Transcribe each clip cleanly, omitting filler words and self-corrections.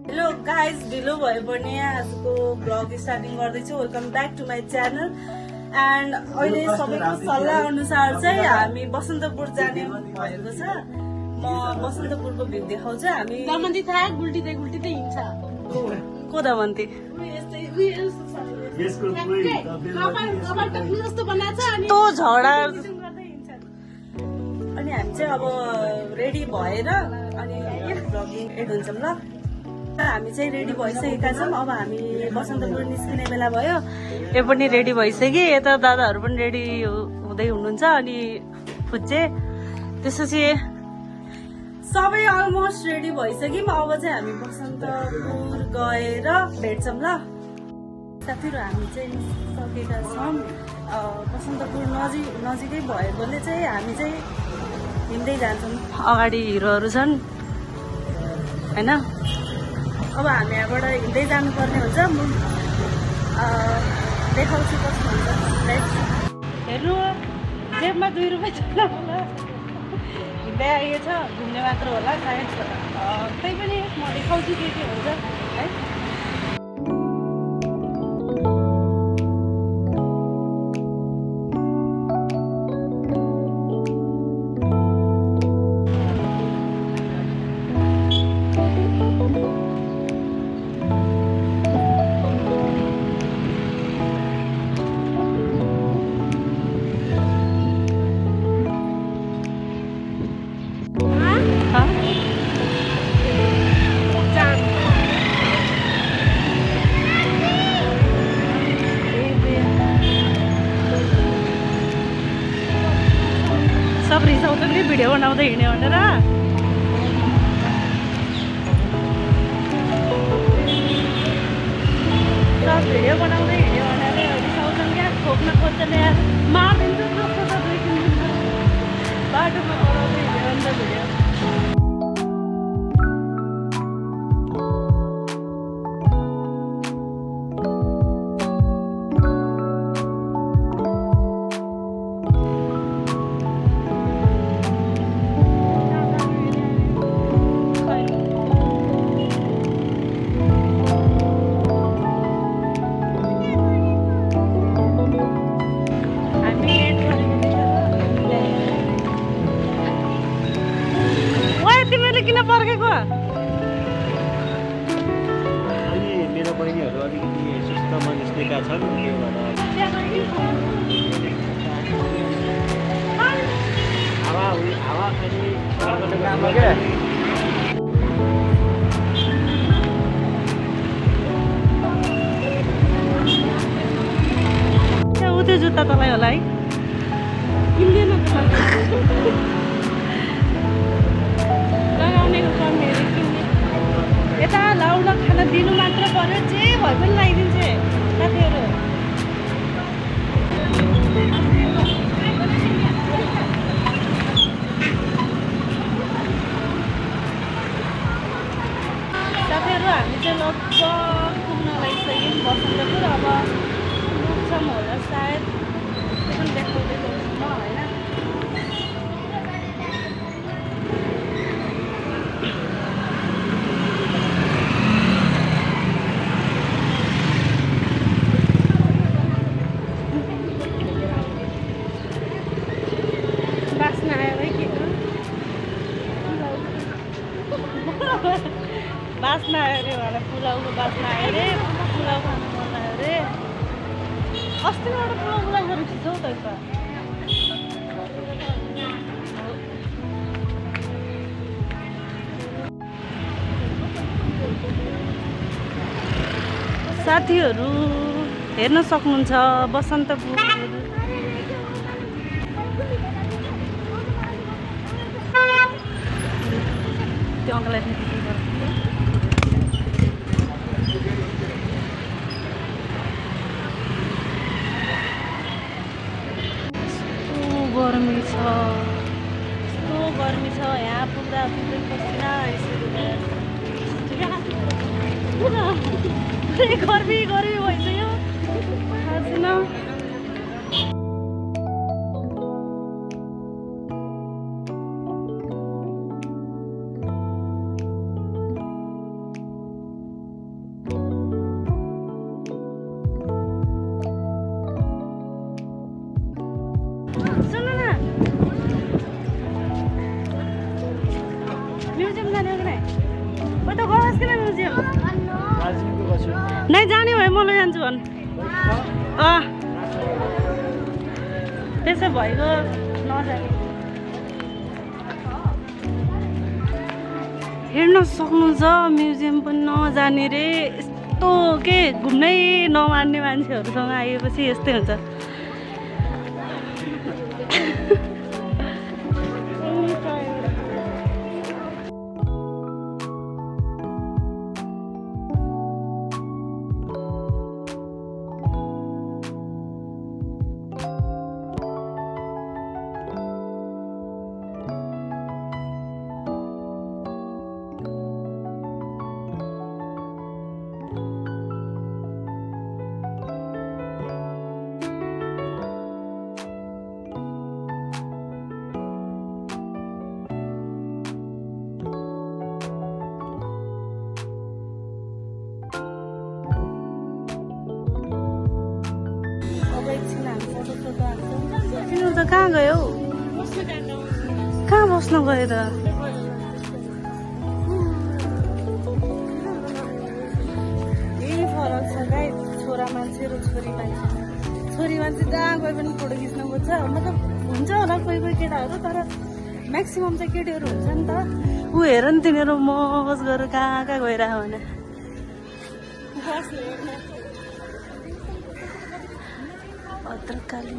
Hello guys, ढिलो भए पनि आजको ब्लग स्टार्टिङ गर्दैछु। Welcome back to my channel. And अहिले सबैको सल्लाह अनुसार चाहिँ हामी बसन्तपुर जाने भएको छ। म बसन्तपुरको भ्यू देखाउँछु। हामी दमन्ती थाहा गुल्टिँदै गुल्टिँदै हिँड्छ। को दमन्ती? तो झडा। अनि हामी चाहिँ अब रेडी भएर अनि ब्लगिङ एड हुन्छौँ ल। हामी चाहिँ रेडी भइसकेका छौँ। अब हामी बसन्तपुर निस्किने बेला भयो। यो पनि रेडी भइसक्यो, यता दादाहरू पनि रेडी हुँदै हुनुहुन्छ। अनि फुच्चे त्यसपछि सबै अलमोस्ट रेडी भइसक्यौँ। अब चाहिँ हामी बसन्तपुर गएर भेट्छौँ ल। साथीहरू हामी चाहिँ निस्किसकेका छौँ। बसन्तपुर नजिकै भएकोले चाहिँ हामी चाहिँ हिँड्दै जान्छौँ। अगाडि हिरोहरू छन् होइन। अब हामी यहाँबाट हिँड्दै जानुपर्ने हुन्छ। म देखाउँछु कस्तो हुन्छ। हेर्नु, जेबमा 2 रुपियाँ छैन होला। हिँड्दै आइएछ, घुम्ने मात्र होला सायद। त्यही पनि म देखाउँछु के हुन्छ है। सब रिसाउँछ नि भिडियो बनाउँदै हिँड्यो भनेर। सब भिडियो बनाउँदै हिँड्यो भनेर रिसाउँछन् क्या। खोप्न खोज्छन् यार, मारिदिन्छ बाटोमा बनाउँदै हिँड्यो भने त भिडियो। किन पर्खेको? अनि मेरो बहिनीहरू अलिकति सुस्तमा निस्केका छन्। त्यो भएर हावा खाने ऊ त्यो जुत्ता तँलाई होला है। किन्दैन यता लाउन खाना दिनु मात्र पर्यो, जे भए पनि लगाइदिन्छ साथीहरू। साथीहरू हामी चाहिँ लगभग पुग्न लागिसक्यौँ बसन्तपुर। अब पुग्छौँ होला सायद, त्यो पनि देखाउँदै गर्छु म होइन। बास्ना आयो अरे भनेर पुलाउको बास्ना आयो अरे। पुलाउ खानु मन लाग्यो अरे। अस्तिबाट पुलाउ गरेर खिचौ त। साथीहरू हेर्न सक्नुहुन्छ बसन्तपुर। त्यो अङ्कललाई गर्मी छ, यस्तो गर्मी छ। यहाँ पुग्दा पुग्दै पसिना गर्मी भइसक्यो। जानुहोस् किन म्युजियम दार्जिलिङको बस्छु नै जाने भए म लैजान्छु भन् त्यसो भएको नजाने हेर्न सक्नुहुन्छ म्युजियम पनि नजाने रे यस्तो के घुम्नै नमान्ने मान्छेहरूसँग आएपछि यस्तै हुन्छ तिनीहरू त कहाँ गयो कहाँ बस्न गयो त यही फरक छ गाई छोरा मान्छे र छोरी मान्छे छोरी मान्छे जहाँ गए पनि फोटो खिच्न खोज्छ मतलब हुन्छ होला कोही कोही केटाहरू तर म्याक्सिमम चाहिँ केटीहरू हुन्छ नि त ऊ हेर नि तिनीहरू मज गरेर कहाँ कहाँ गइरह्यो भने भद्रकाली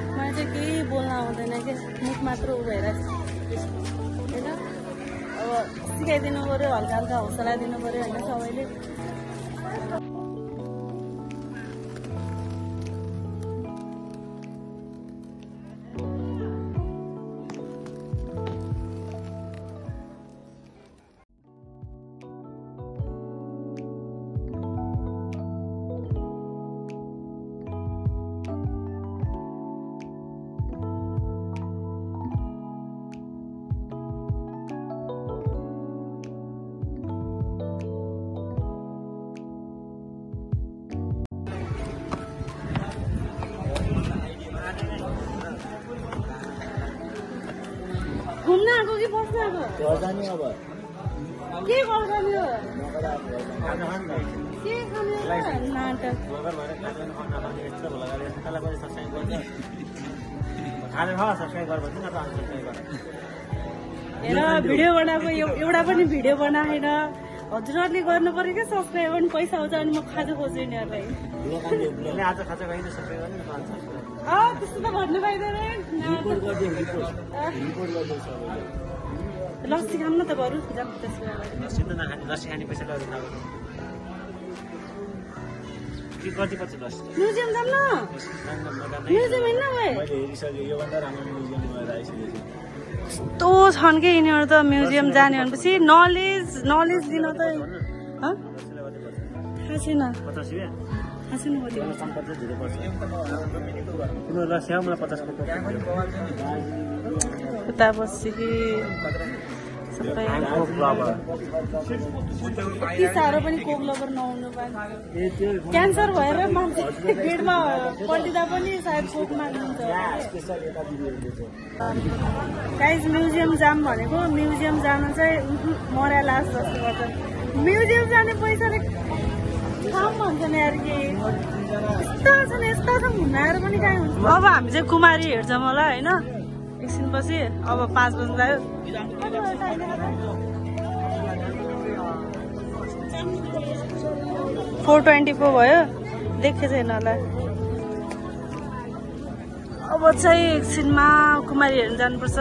मलाई चाहिँ केही बोल्न आउँदैन क्या मुख मात्र उ भएर होइन अब सिकाइदिनु पऱ्यो हल्का हल्का हौसला दिनु पऱ्यो होइन सबैले घुम्न आएको कि बस्न आएको जाने अब के गर्नु हो के खाने नाटक हेर भिडियो बनाएको एउटा पनि भिडियो बनाएन हजुरहरूले गर्नु पर्यो क्या सब्सक्राइब पनि पैसा आउँछ अनि म खाजा खोज्छु यिनीहरूलाई त्यस्तो त भन्नु पाइँदैन लस्सी खाऊँ न त बरु म्युजियम जाऊँ न म्युजियम हिँड्न गए कस्तो छन् कि यिनीहरू त म्युजियम जाने भनेपछि नलेज दिन त थाहा छैन उता बस्छु कि सबै यति साह्रो पनि कोक लभर नहुनु पायो क्यान्सर भएर मान्छे पेटमा पल्टिँदा पनि सायद कोक माग्नुहुन्छ गाइज म्युजियम जाम भनेको म्युजियम जान चाहिँ मर्या लास जस्तो गर्छ म्युजियम जाने पैसाले खाऊँ भन्छ नि यार के यस्ता छ घुम्नाएर पनि कहीँ हुन्छ अब हामी चाहिँ कुमारी हेर्छौँ होला होइन एकछिन पछि अब 5 बज्नु लाग्यो 4:24 भयो देखे छैन होला अब चाहिँ एकछिनमा कुमारी हेर्न जानुपर्छ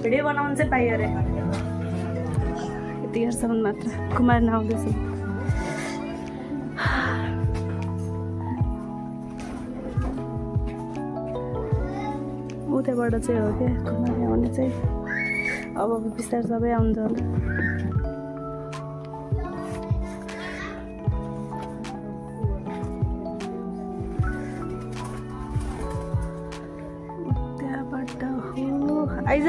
भिडियो बनाउनु चाहिँ पाइयो अरे यतिखेरसम्म मात्र कुमारी नआउँदैछ उतैबाट चाहिँ हो क्या कुमारी आउने चाहिँ अब बिस्तारै सबै आउँछ होला त्यहाँबाट हो आइज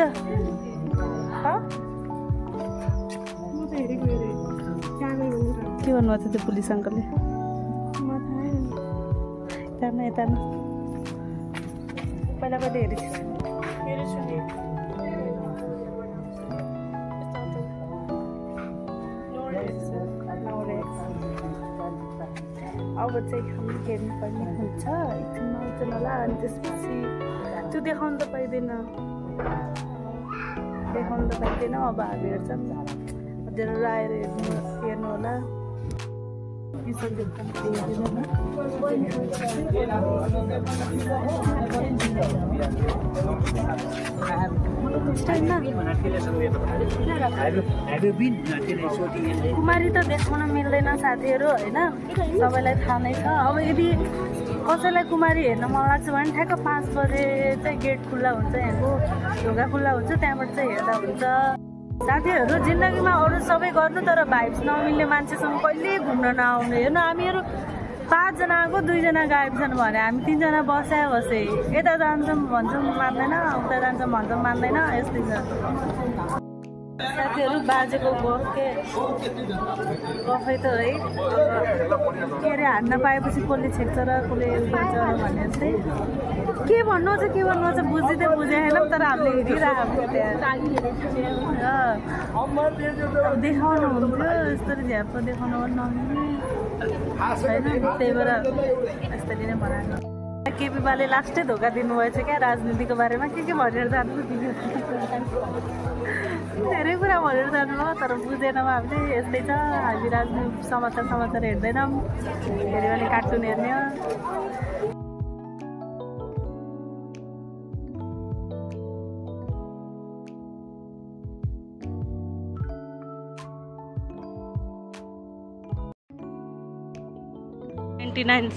के भन्नुभएको थियो त्यो पुलिस अङ्कलले यता न पहिला कहिले हेरेको हेरेछु नि अब चाहिँ हामी हेर्नुपर्ने हुन्छ एकछिनमा आउँछ होला अनि त्यसपछि त्यो देखाउनु त पाइँदैन अब हामी हेर्छौँ हजुरहरू आएर हेर्नु होला कुमारी त देखाउन मिल्दैन साथीहरू होइन सबैलाई थाहा नै छ अब यदि कसैलाई कुमारी हेर्न मन लाग्छ भने ठ्याक्क 5 बजे चाहिँ गेट खुल्ला हुन्छ यहाँको ढोका खुल्ला हुन्छ त्यहाँबाट चाहिँ हेर्दा हुन्छ साथीहरू जिन्दगीमा अरू सबै गर्नु तर भाइब्स नमिल्ने मान्छेसँग कहिले घुम्न नआउनु हेर्नु हामीहरू 5 जना आएको 2 जना गायब छन् भने हामी 3 जना बसे यता जान्छौँ भन्छौँ मान्दैन उता जान्छौँ भन्छौँ मान्दैन यस्तै छ साथीहरू बाजेको गफै त है के अरे हान्न पाएपछि कसले छेक्छ र कसले गर्छ भने चाहिँ के भन्नु छ बुझिँदै बुझेन तर हामीले हेरिरहेको त्यहाँ देखाउनु हुन्थ्यो यस्तरी झ्याप्प देखाउनु पनि नमिल्ने होइन त्यही भएर यसरी नै बनाएको केपी बाले लास्टै धोका दिनुभएछ क्या राजनीतिको बारेमा के भनेर जानु धेरै कुरा भनेर जानुभयो तर बुझेनौँ हामीले यस्तै छ हामी राजनीति समाचार हेर्दैनौँ हेऱ्यो भने कार्टुन हेर्ने हो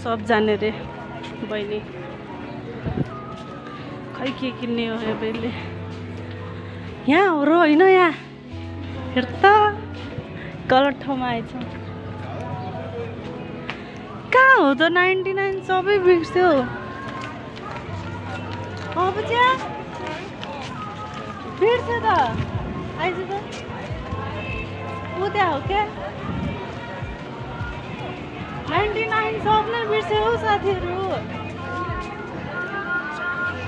सब जाने रे बहिनी खै के किन्ने हो यो बेलले यहाँ हो र होइन यहाँ हेर त गलत ठाउँमा आएछ कहाँ हो त 99 सबै बिर्स्यो अब चाहिँ बिर्स्यो त आइज त ऊ त्यहाँ हो क्या 99 सब नै बिर्स्यो हौ साथीहरू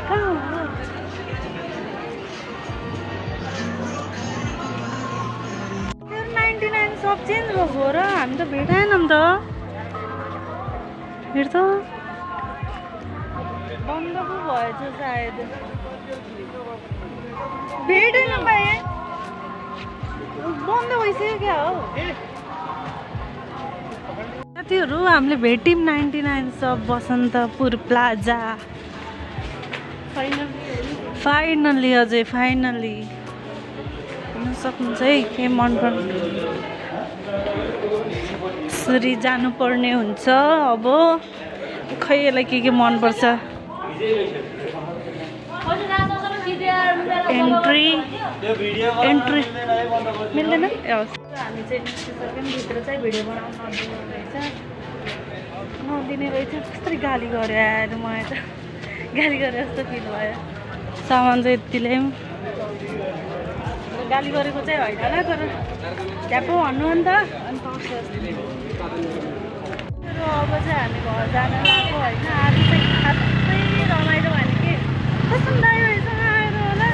कहाँ हो 99 सब चेन्ज भएको हो र हामी त भेटाएनौँ त हेर त बन्द पो भएछ सायद भेटेन पाएँ बन्द भइसक्यो क्या हो साथीहरू हामीले भेट्यौँ 99 सब बसन्तपुर प्लाजा फाइनली अझै फाइनली हेर्न सक्नुहुन्छ है के मन पर्ने यसरी जानुपर्ने हुन्छ अब खै यसलाई के मनपर्छ एन्ट्री मिल्दैन हामी चाहिँ निस्किसक्यौँ भित्र चाहिँ भिडियो बनाउनु नदिने रहेछ कस्तरी गाली गरे आएर मलाई त गाली गरे जस्तो फिल भयो सामान चाहिँ यति ल्यायौँ गाली गरेको चाहिँ होइन होला तर झ्याप्पो भन्नु हो नि त अनि पाउँछ अब चाहिँ हामी घर जान लाग्यो होइन आज चाहिँ खासै रमाइलो भने के कस्तो दाइ रहेछ आएर होला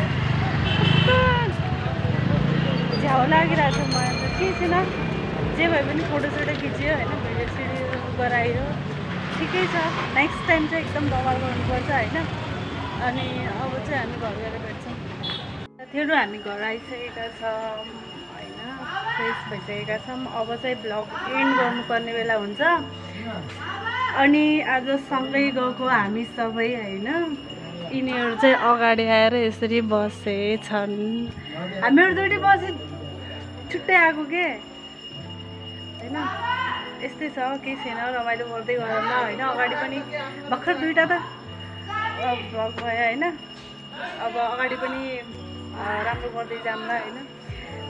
कस्तो झ्याउ लागिरहेको छ मलाई त के छैन जे भए पनि फोटोसोटो खिच्यो होइन भिडियो सिडियो गरायो ठिकै छ नेक्स्ट टाइम चाहिँ एकदम धमाल गर्नुपर्छ होइन अनि अब चाहिँ हामी घर गएर भेट्छौँ साथीहरू हामी घर आइसकेका छौँ होइन फ्रेस भइसकेका छौँ अब चाहिँ भ्लग एन्ड गर्नुपर्ने बेला हुन्छ अनि आज सँगै गएको हामी सबै होइन यिनीहरू चाहिँ अगाडि आएर यसरी बसेछन् हामीहरू दुइटै बसे छुट्टै आएको के होइन यस्तै छ केही छैन रमाइलो गर्दै गरौँ न होइन अगाडि पनि भर्खर 2टा त भ्लग भयो होइन अब अगाडि पनि राम्रो गर्दै जाउँला होइन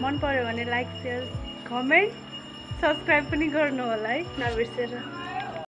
मन पर्यो भने लाइक सेयर कमेन्ट सब्सक्राइब पनि गर्नु होला है नबिर्सेर